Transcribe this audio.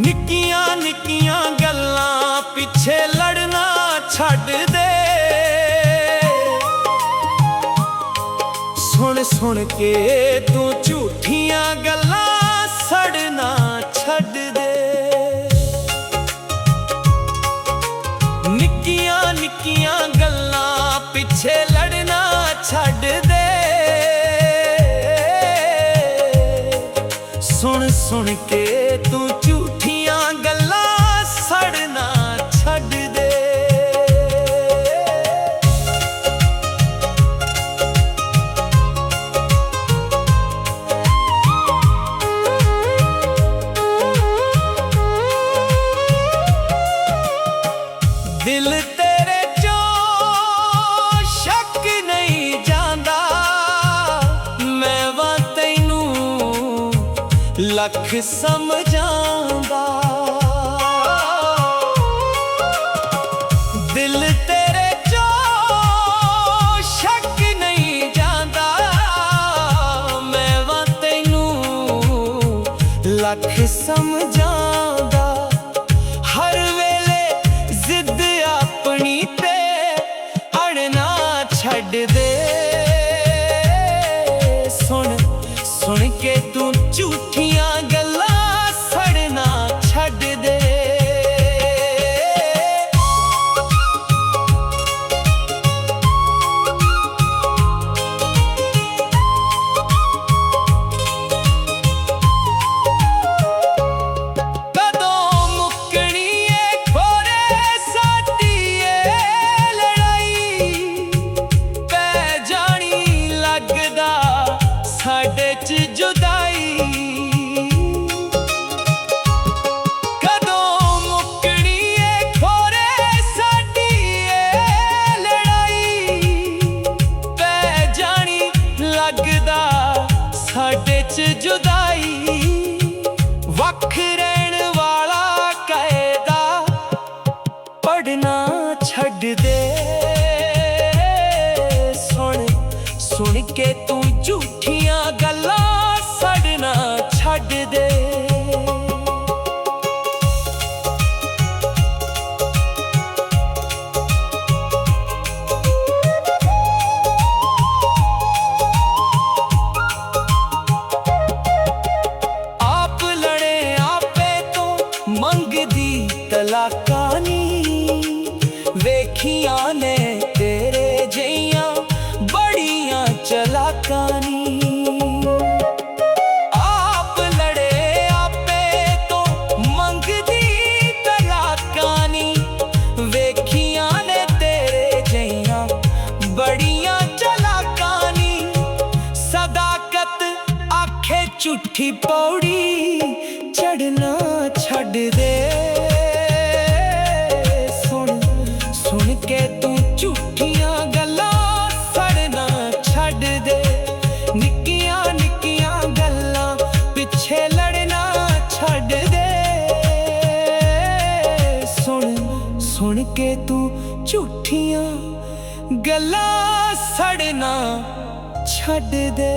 निक्कियां निक्कियां गल्लां पिछे लड़ना छड्ड दे। सुन सुन के तू झूठियां गल्लां सड़ना छड्ड दे। निक्कियां निक्कियां गल्लां पिछे लड़ना छड्ड दे। सुन सुन के तू झूठियां गल्लां सड़ना छड्ड दे। दिल तेरे चो शक नहीं जांदा, मैं वां तैनू लख समझांदा। दिल तेरे चो शक नहीं जांदा, मैं वां तैनू लख समझांदा। हर वेले जिद अपनी ते अड़ना छड्ड दे। सुन सुन के तू झूठियां गल्लां सड़ना छड्ड दे। कदों मुक्कनी ए खोरे साडी ए लड़ाई, पै जानी लगदा साडे च जुदाई। कदों मुक्कनी ए खोरे साडी ए लड़ाई, पै जानी लगदा साडे च जुदाई। वख रहण वाला कायदा पढ़ना छड्ड दे। सुन सुन के तू झूठियां गल्लां सड़ना छड्ड दे। आप लड़े आपे तो मंगदी तलाकां नी, वेखियां ने तेरे जिहियां बड़ियां चलाकां नी। आप लड़े आपे तो मंगदी तलाकां नी, वेखियां ने तेरे जिहियां बड़ियां चलाकां नी। सदाकत आखे झूठी पौड़ी चढ़ना छड्ड दे। सुन सुन के तू झूठियां गल्लां सड़ना छड्ड दे। निक्कियां निक्कियां गल्लां पिछे लड़ना छड्ड दे। सुन सुन के तू झूठियां गल्लां सड़ना छड्ड दे।